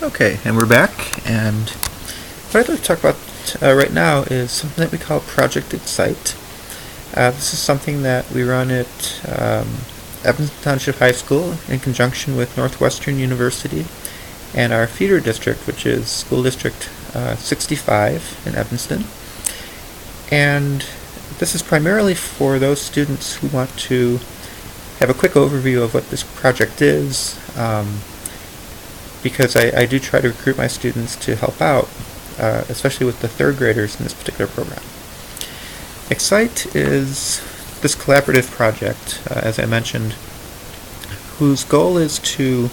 Okay, and we're back, and what I'd like to talk about right now is something that we call Project Excite. This is something that we run at Evanston Township High School in conjunction with Northwestern University and our feeder district, which is School District 65 in Evanston. And this is primarily for those students who want to have a quick overview of what this project is, because I do try to recruit my students to help out, especially with the third graders in this particular program. Excite is this collaborative project, as I mentioned, whose goal is to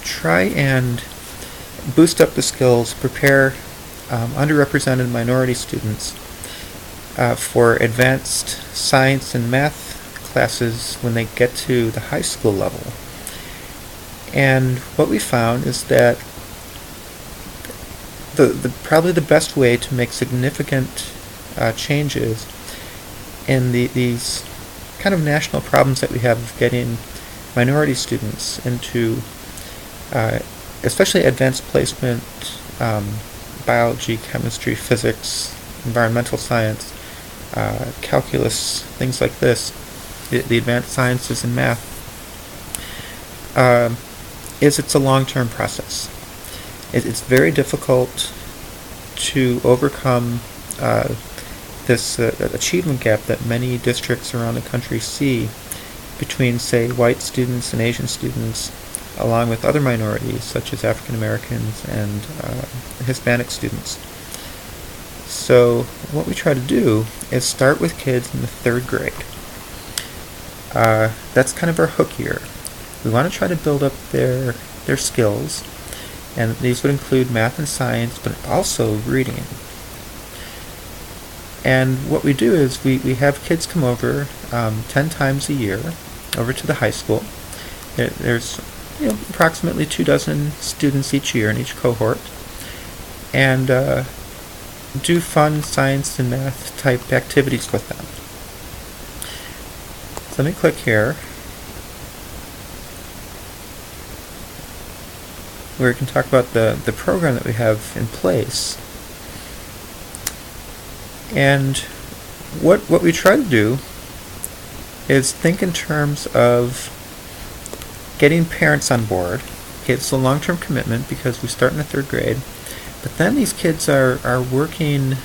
try and boost up the skills, prepare underrepresented minority students for advanced science and math classes when they get to the high school level. And what we found is that probably the best way to make significant changes in these kind of national problems that we have of getting minority students into especially advanced placement, biology, chemistry, physics, environmental science, calculus, things like this, the advanced sciences and math, it's a long-term process. It's very difficult to overcome this achievement gap that many districts around the country see between, say, white students and Asian students, along with other minorities such as African Americans and Hispanic students. So what we try to do is start with kids in the third grade. That's kind of our hook here. We want to try to build up their skills, and these would include math and science, but also reading. And what we do is we have kids come over 10 times a year over to the high school. There's approximately 24 students each year in each cohort, and do fun science and math type activities with them. So let me click here where we can talk about the program that we have in place. And what we try to do is think in terms of getting parents on board. Okay, it's a long-term commitment because we start in the third grade, but then these kids are working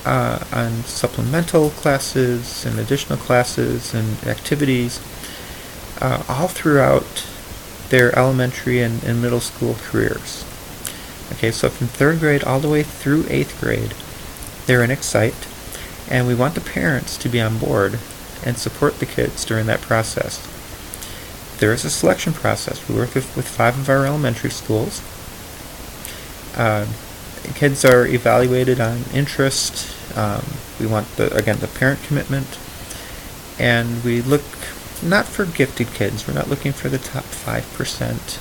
on supplemental classes and additional classes and activities all throughout their elementary and middle school careers. Okay, so from third grade all the way through 8th grade, they're in Excite, and we want the parents to be on board and support the kids during that process. There is a selection process. We work with 5 of our elementary schools. Kids are evaluated on interest. We want the parent commitment, and we look not for gifted kids. We're not looking for the top 5%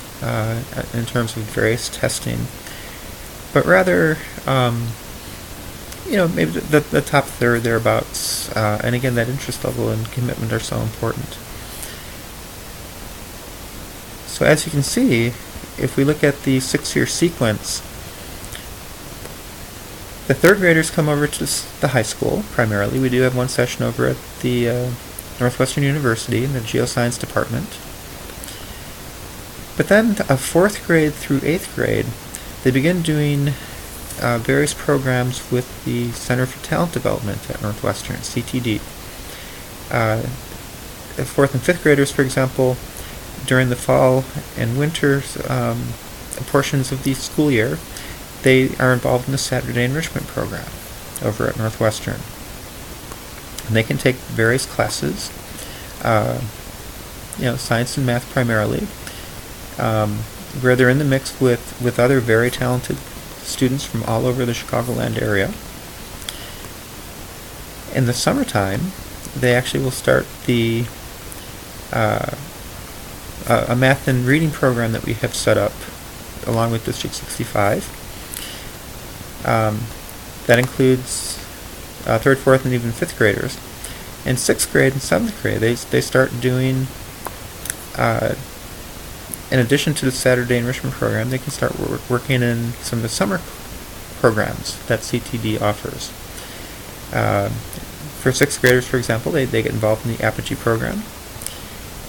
in terms of various testing, but rather maybe the top third thereabouts. And again, that interest level and commitment are so important. So as you can see, if we look at the 6-year sequence, the third graders come over to the high school primarily. We do have one session over at the Northwestern University in the geoscience department. But then 4th grade through 8th grade, they begin doing various programs with the Center for Talent Development at Northwestern, CTD. 4th and 5th graders, for example, during the fall and winter portions of the school year, they are involved in the Saturday Enrichment Program over at Northwestern. And they can take various classes, science and math primarily, where they're in the mix with other very talented students from all over the Chicagoland area. In the summertime, they actually will start a math and reading program that we have set up along with District 65. That includes 3rd, 4th, and even 5th graders. In 6th grade and 7th grade, they start doing in addition to the Saturday enrichment program, they can start working in some of the summer programs that CTD offers. For 6th graders, for example, they get involved in the Apogee program.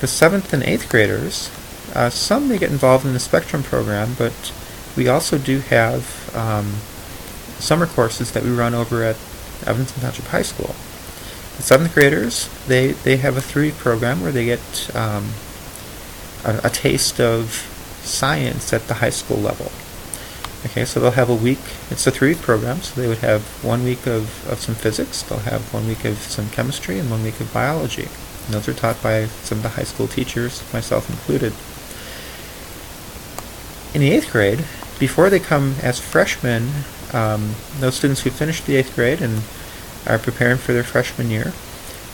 The 7th and 8th graders, some may get involved in the Spectrum program, but we also do have summer courses that we run over at Evanston Township High School. The 7th graders, they have a 3-week program where they get a taste of science at the high school level. Okay, so they'll have a week, it's a 3-week program, so they would have 1 week of some physics, they'll have 1 week of some chemistry, and 1 week of biology. And those are taught by some of the high school teachers, myself included. In the 8th grade, before they come as freshmen, those students who finished the 8th grade and are preparing for their freshman year,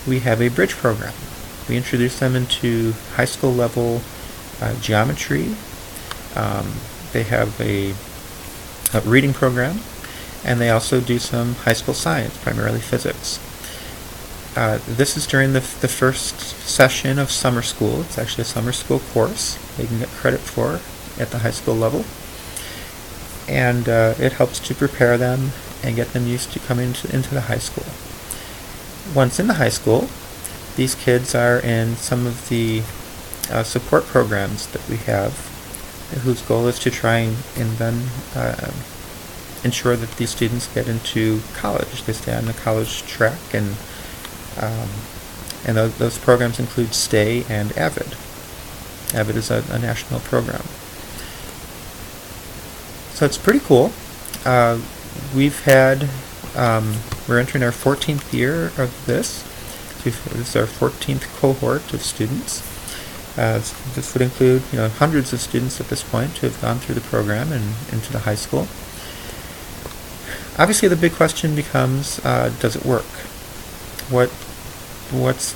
we have a bridge program. We introduce them into high school level geometry. They have a reading program, and they also do some high school science, primarily physics. This is during the first session of summer school. It's actually a summer school course they can get credit for at the high school level, and it helps to prepare them and get them used to coming into the high school. Once in the high school, these kids are in some of the support programs that we have, whose goal is to try and then ensure that these students get into college. They stay on the college track, and those programs include STAY and AVID. AVID is a national program. So it's pretty cool. We've had, we're entering our 14th year of this. This is our 14th cohort of students. This would include, hundreds of students at this point who have gone through the program and into the high school. Obviously, the big question becomes, does it work? What's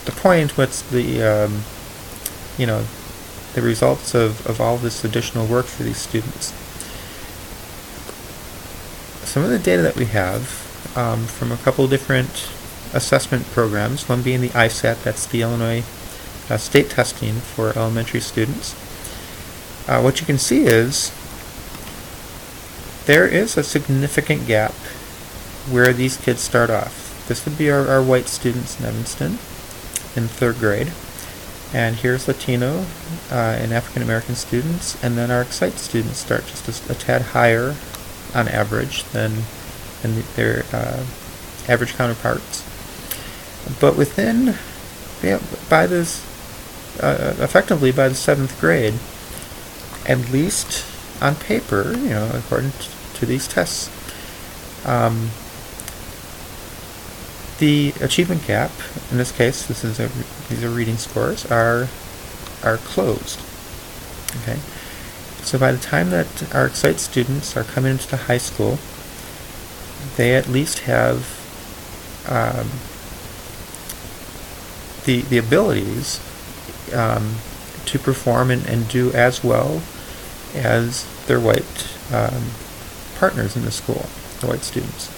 the point? What's the the results of all this additional work for these students? Some of the data that we have from a couple different assessment programs, one being the ISAT, that's the Illinois state testing for elementary students. What you can see is there is a significant gap where these kids start off. This would be our white students in Evanston in 3rd grade. And here's Latino and African American students, and then our Excite students start just a tad higher on average than their average counterparts. But within, by this, effectively by the 7th grade, at least on paper, according to these tests, the achievement gap, in this case, these are reading scores, are closed. Okay, so by the time that our Excite students are coming into high school, they at least have the abilities to perform and do as well as their white partners in the school, the white students.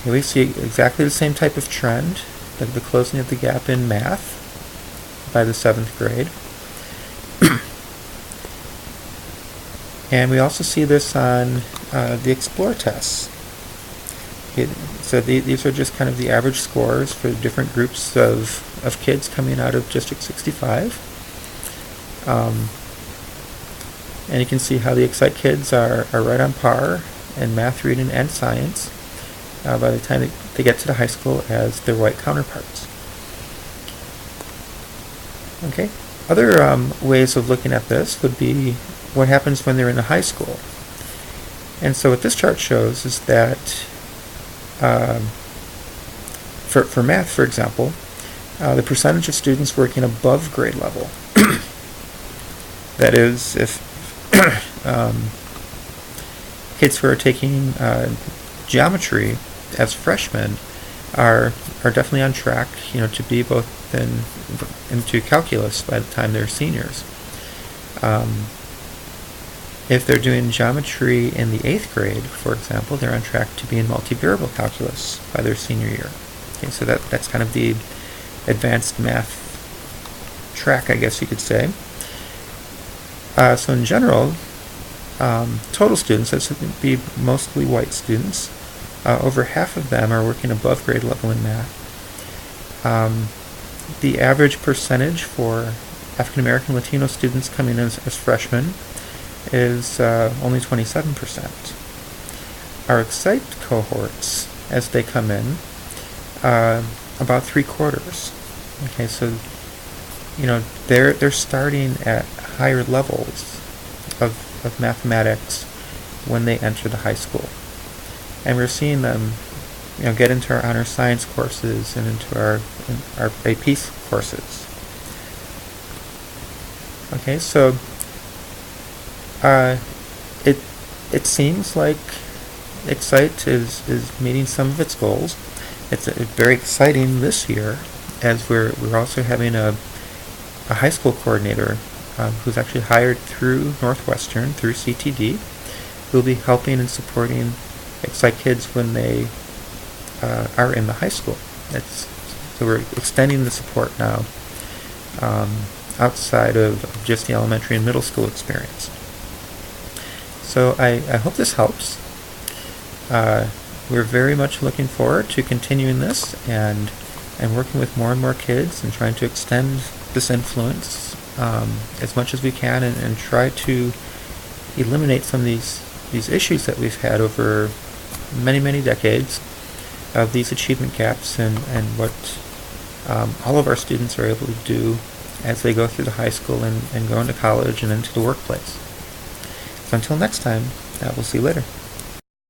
Okay, we see exactly the same type of trend, the closing of the gap in math by the 7th grade. And we also see this on the Explore tests. Okay, so these are just kind of the average scores for different groups of kids coming out of District 65. And you can see how the Excite kids are right on par in math, reading, and science by the time they get to the high school as their white counterparts. Okay. Other ways of looking at this would be what happens when they're in the high school. And so what this chart shows is that for math, for example, the percentage of students working above grade level. That is, if kids who are taking geometry as freshmen are definitely on track, to be both into calculus by the time they're seniors. If they're doing geometry in the 8th grade, for example, they're on track to be in multivariable calculus by their senior year. Okay, so that's kind of the advanced math track, I guess you could say. So in general, total students, this would be mostly white students, over half of them are working above grade level in math. The average percentage for African American Latino students coming in as freshmen is only 27%. Our Excite cohorts, as they come in, about 3/4. Okay, so they're starting at higher levels of mathematics when they enter the high school, and we're seeing them get into our honor science courses and into our AP courses. Okay, so it seems like Excite is meeting some of its goals. It's very exciting this year, as we're also having a high school coordinator who's actually hired through Northwestern, through CTD, who'll be helping and supporting Excite kids when they are in the high school. So we're extending the support now outside of just the elementary and middle school experience. So I hope this helps. We're very much looking forward to continuing this and working with more and more kids and trying to extend this influence as much as we can and try to eliminate some of these issues that we've had over many, many decades of these achievement gaps and what all of our students are able to do as they go through the high school and go into college and into the workplace. So until next time, we'll see you later.